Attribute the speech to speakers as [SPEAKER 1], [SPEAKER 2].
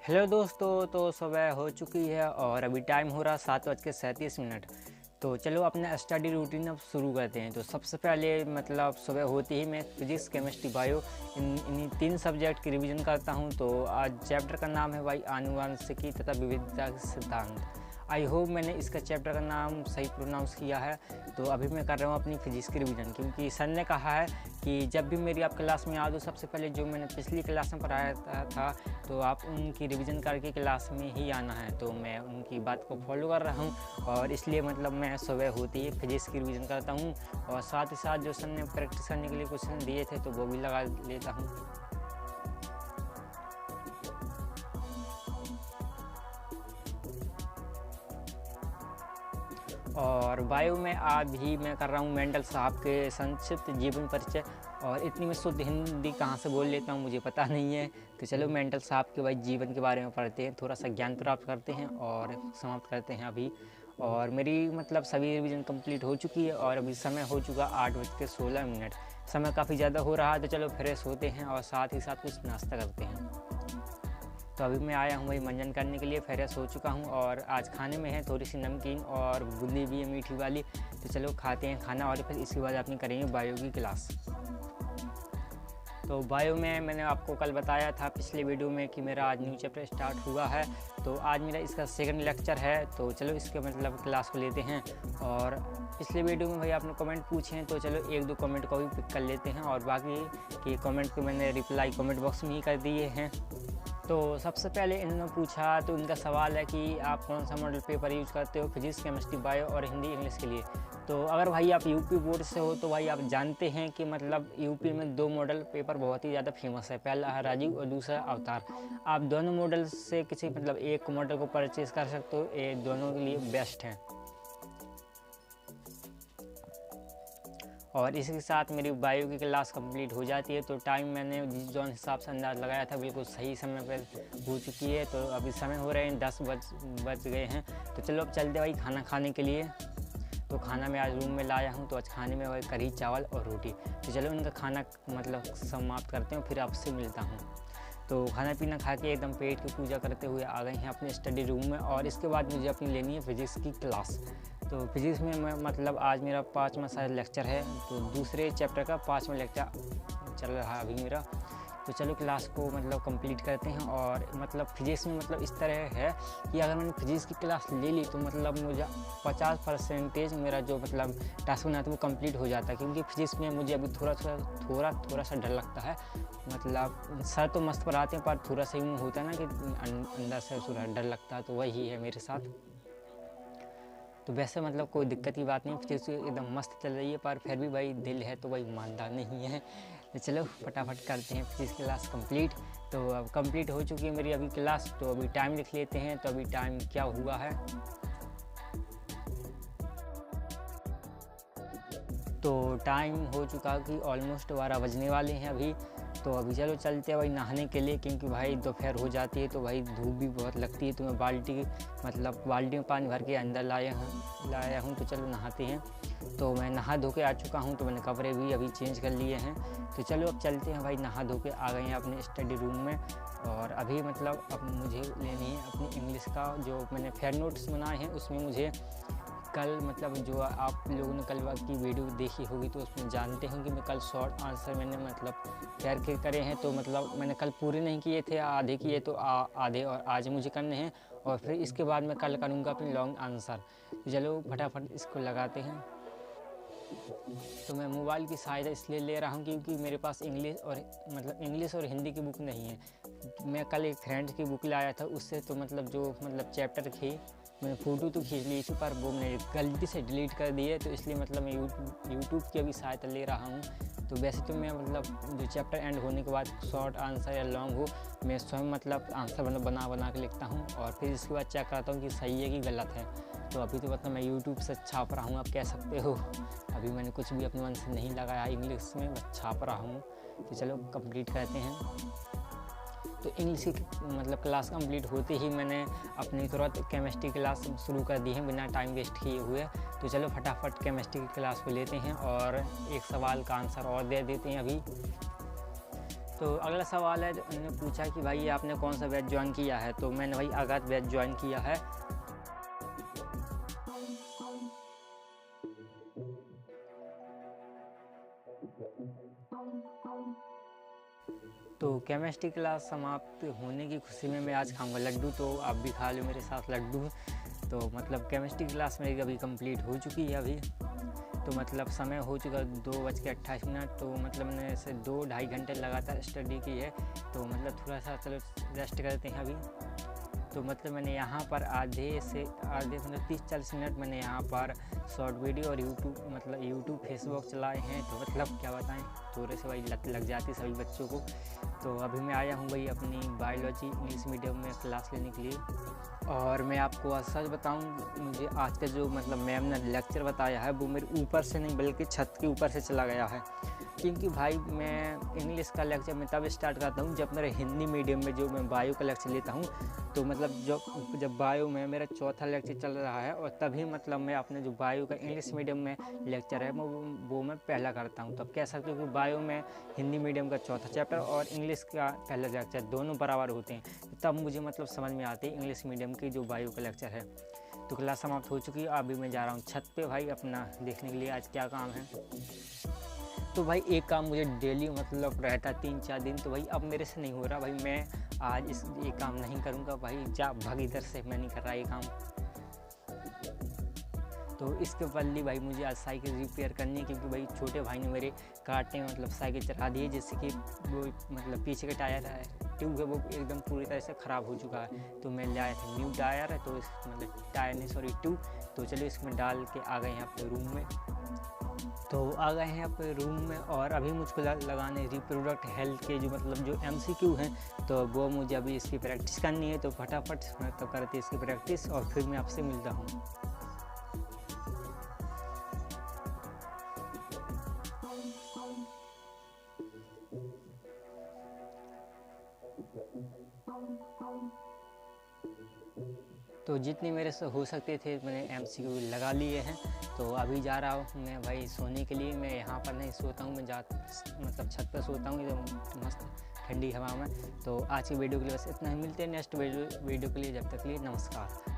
[SPEAKER 1] Hello दोस्तों, तो सुबह हो चुकी है और अभी टाइम हो रहा 7:37। तो चलो अपना स्टडी रूटीन अब शुरू करते हैं। तो सबसे पहले मतलब सुबह होते ही मैं फिजिक्स, केमिस्ट्री, बायो इन्हीं तीन सब्जेक्ट की रिवीजन करता हूं। तो आज चैप्टर का नाम है भाई आनुवंशिकी तथा विविधता के सिद्धांत। आई होप मैंने इसका चैप्टर का नाम सही प्रोनाउंस किया है। तो अभी मैं कर रहा हूँ अपनी फिजिक्स की रिवीजन, क्योंकि सर ने कहा है कि जब भी मेरी आप क्लास में आ दो सबसे पहले जो मैंने पिछली क्लास में पढ़ाया था तो आप उनकी रिवीजन करके क्लास में ही आना है। तो मैं उनकी बात को फॉलो कर रहा हूँ और इसलिए मतलब मैं सुबह होती ही फिजिक्स की रिवीजन करता हूँ और साथ ही साथ जो सर ने प्रैक्टिस करने के लिए क्वेश्चन दिए थे तो वो भी लगा लेता हूँ। और बायो में आज भी मैं कर रहा हूँ मेंडल साहब के संक्षिप्त जीवन परिचय। और इतनी मैं शुद्ध हिंदी कहाँ से बोल लेता हूँ मुझे पता नहीं है। तो चलो मेंडल साहब के भाई जीवन के बारे में पढ़ते हैं, थोड़ा सा ज्ञान प्राप्त करते हैं और समाप्त करते हैं अभी। और मेरी मतलब सभी रिवीजन कंप्लीट हो चुकी है और अभी समय हो चुका 8:16। समय काफ़ी ज़्यादा हो रहा है, तो चलो फ्रेश होते हैं और साथ ही साथ कुछ नाश्ता करते हैं। तो अभी मैं आया हूँ वही मंजन करने के लिए, फ्रेश हो चुका हूँ और आज खाने में है थोड़ी सी नमकीन और बूंदी भी है मीठी वाली। तो चलो खाते हैं खाना और फिर इसके बाद अपनी करेंगे बायो की क्लास। तो बायो में मैंने आपको कल बताया था पिछले वीडियो में कि मेरा आज न्यू चैप्टर स्टार्ट हुआ है। तो आज मेरा इसका सेकंड लेक्चर है। तो चलो इसके मतलब क्लास को लेते हैं। और पिछले वीडियो में भाई आपने कमेंट पूछे हैं, तो चलो एक दो कमेंट को भी पिक कर लेते हैं और बाकी के कमेंट को मैंने रिप्लाई कमेंट बॉक्स में ही कर दिए हैं। तो सबसे पहले इन्होंने पूछा, तो इनका सवाल है कि आप कौन सा मॉडल पेपर यूज़ करते हो फिजिक्स, केमिस्ट्री, बायो और हिंदी इंग्लिश के लिए। तो अगर भाई आप यूपी बोर्ड से हो तो भाई आप जानते हैं कि मतलब यूपी में दो मॉडल पेपर बहुत ही ज़्यादा फेमस है, पहला है राजीव और दूसरा अवतार। आप दोनों मॉडल से किसी मतलब एक मॉडल को परचेज़ कर सकते हो, ये दोनों के लिए बेस्ट हैं। और इसके साथ मेरी बायो की क्लास कंप्लीट हो जाती है। तो टाइम मैंने जो हिसाब से अंदाज़ लगाया था बिल्कुल सही समय पर हो चुकी है। तो अभी समय हो रहे हैं 10 बज गए हैं। तो चलो अब चलते भाई खाना खाने के लिए। तो खाना मैं आज रूम में लाया हूँ, तो आज खाने में वही कढ़ी चावल और रोटी। तो चलो इनका खाना मतलब समाप्त करते हैं, फिर आपसे मिलता हूँ। तो खाना पीना खा के एकदम पेट की पूजा करते हुए आ गए हैं अपने स्टडी रूम में। और इसके बाद मुझे अपनी लेनी है फिज़िक्स की क्लास। तो फिज़िक्स में मैं मतलब आज मेरा 5वां शायद लेक्चर है, तो दूसरे चैप्टर का 5वां लेक्चर चल रहा है अभी मेरा। तो चलो क्लास को मतलब कंप्लीट करते हैं। और मतलब फिज़िक्स में मतलब इस तरह है कि अगर मैंने फिज़िक्स की क्लास ले ली तो मतलब मुझे 50% मेरा जो मतलब टास्क बना था वो कंप्लीट हो जाता है। क्योंकि फिज़िक्स में मुझे अभी थोड़ा सा डर लगता है। मतलब सर तो मस्त पढ़ाते हैं पर थोड़ा सा यूँ होता है ना कि अंदर से थोड़ा डर लगता है, तो वही है मेरे साथ। तो वैसे मतलब कोई दिक्कत की बात नहीं, फिज़िक्स एकदम मस्त चल रही है, पर फिर भी भाई दिल है तो भाई मानता नहीं है। तो चलो फटाफट करते हैं फिज़िक्स क्लास कंप्लीट। तो अब कंप्लीट हो चुकी है मेरी अभी क्लास। तो अभी टाइम लिख लेते हैं। तो अभी टाइम क्या हुआ है, तो टाइम हो चुका कि ऑलमोस्ट 12 बजने वाले हैं अभी। तो अभी चलो चलते हैं भाई नहाने के लिए, क्योंकि भाई दोपहर हो जाती है तो भाई धूप भी बहुत लगती है। तो मैं बाल्टी में पानी भर के अंदर लाया हूँ। तो चलो नहाते हैं। तो मैं नहा धो के आ चुका हूँ, तो मैंने कपड़े भी अभी चेंज कर लिए हैं। तो चलो अब चलते हैं भाई, नहा धो के आ गए हैं अपने स्टडी रूम में। और अभी मतलब अब मुझे लेनी है अपनी इंग्लिश का जो मैंने फेयर नोट्स बनाए हैं, उसमें मुझे कल मतलब जो आप लोगों ने कल की वीडियो देखी होगी तो उसमें जानते हैं कि मैं कल शॉर्ट आंसर मैंने मतलब तैयार के करे हैं। तो मतलब मैंने कल पूरे नहीं किए थे, आधे किए, तो आधे और आज मुझे करने हैं। और फिर इसके बाद मैं कल करूँगा अपने लॉन्ग आंसर। तो चलो फटाफट इसको लगाते हैं। तो मैं मोबाइल की सहायता इसलिए ले रहा हूँ क्योंकि मेरे पास इंग्लिश और हिंदी की बुक नहीं है। मैं कल एक फ्रेंड की बुक लाया था, उससे तो मतलब जो मतलब चैप्टर थे मैंने फ़ोटो तो खींच ली थी, पर वो मैंने गलती से डिलीट कर दी है। तो इसलिए मतलब मैं यूट्यूब की भी सहायता ले रहा हूँ। तो वैसे तो मैं मतलब जो चैप्टर एंड होने के बाद शॉर्ट आंसर या लॉन्ग हो, मैं स्वयं मतलब आंसर मतलब बना के लिखता हूँ और फिर इसके बाद चेक करता हूँ कि सही है कि गलत है। तो अभी तो मतलब मैं यूट्यूब से छाप रहा हूँ, आप कह सकते हो। अभी मैंने कुछ भी अपने मन से नहीं लगाया इंग्लिश में, बस छाप रहा हूँ। तो चलो कंप्लीट करते हैं। तो इंग्लिश की मतलब क्लास कंप्लीट होते ही मैंने अपनी तुरंत केमिस्ट्री क्लास शुरू कर दी है बिना टाइम वेस्ट किए हुए। तो चलो फटाफट केमिस्ट्री की क्लास को लेते हैं और एक सवाल का आंसर और दे देते हैं अभी। तो अगला सवाल है, उन्होंने पूछा कि भाई आपने कौन सा बैच ज्वाइन किया है। तो मैंने भाई आगाज़ बैच ज्वाइन किया है। तो केमिस्ट्री क्लास समाप्त होने की खुशी में मैं आज खाऊंगा लड्डू, तो आप भी खा लो मेरे साथ लड्डू। तो मतलब केमिस्ट्री क्लास मेरी अभी कंप्लीट हो चुकी है अभी। तो मतलब समय हो चुका 2:28। तो मतलब मैंने ऐसे 2-2.5 घंटे लगातार स्टडी की है। तो मतलब थोड़ा सा चलो रेस्ट करते हैं अभी। तो मतलब मैंने यहाँ पर आधे मतलब 30-40 मिनट मैंने यहाँ पर शॉर्ट वीडियो और यूट्यूब फेसबुक चलाए हैं। तो मतलब क्या बताएं, थोड़े से भाई लत लग जाती सभी बच्चों को। तो अभी मैं आया हूँ भाई अपनी बायोलॉजी इंग्लिश मीडियम में क्लास लेने के लिए। और मैं आपको आज सच बताऊँ, मुझे आज का जो मतलब मैम ने लेक्चर बताया है वो मेरे ऊपर से नहीं बल्कि छत के ऊपर से चला गया है। क्योंकि भाई मैं इंग्लिश का लेक्चर मैं तब स्टार्ट करता हूँ जब मेरे हिंदी मीडियम में जो मैं बायो का लेक्चर लेता हूँ। तो मतलब जब बायो में मेरा चौथा लेक्चर चल रहा है, और तभी मतलब मैं अपने जो बायो का इंग्लिश मीडियम में लेक्चर है वो मैं पहला करता हूँ। तब कह सकते हो कि बायो में हिंदी मीडियम का चौथा चैप्टर और इंग्लिश का पहला लेक्चर दोनों बराबर होते हैं। तब मुझे मतलब समझ में आती है इंग्लिश मीडियम की जो बायो का लेक्चर है। तो क्लास समाप्त हो चुकी है। अभी मैं जा रहा हूँ छत पे भाई अपना देखने के लिए आज क्या काम है। तो भाई एक काम मुझे डेली मतलब रहता 3-4 दिन, तो भाई अब मेरे से नहीं हो रहा भाई। मैं आज ये काम नहीं करूँगा भाई, जा भाग इधर से, मैं नहीं कर रहा ये काम। तो इसके बदले भाई मुझे आज साइकिल रिपेयर करनी है, क्योंकि भाई छोटे भाई ने मेरे काटने में मतलब साइकिल चढ़ा दी है, जिससे कि वो मतलब पीछे का टायर है ट्यूब है वो एकदम पूरी तरह से ख़राब हो चुका है। तो मैं ले आया था न्यू टायर है, तो इस मतलब टायर नहीं सॉरी ट्यूब। तो चलो इसमें डाल के आ गए हैं अपने रूम में। तो आ गए हैं अपने रूम में, और अभी मुझको लगाने रिप्रोडक्ट हेल्थ के जो मतलब जो MCQ हैं, तो वो मुझे अभी इसकी प्रैक्टिस करनी है। तो फटाफट मैं तो करती इसकी प्रैक्टिस और फिर मैं आपसे मिलता हूँ। तो जितने मेरे से हो सकते थे मैंने MCQ लगा लिए हैं। तो अभी जा रहा हूँ मैं भाई सोने के लिए। मैं यहाँ पर नहीं सोता हूँ, मैं मतलब छत पर सोता हूँ एकदम मस्त ठंडी हवा में। तो आज की वीडियो के लिए बस इतना ही, मिलते हैं नेक्स्ट वीडियो के लिए। जब तक के लिए नमस्कार।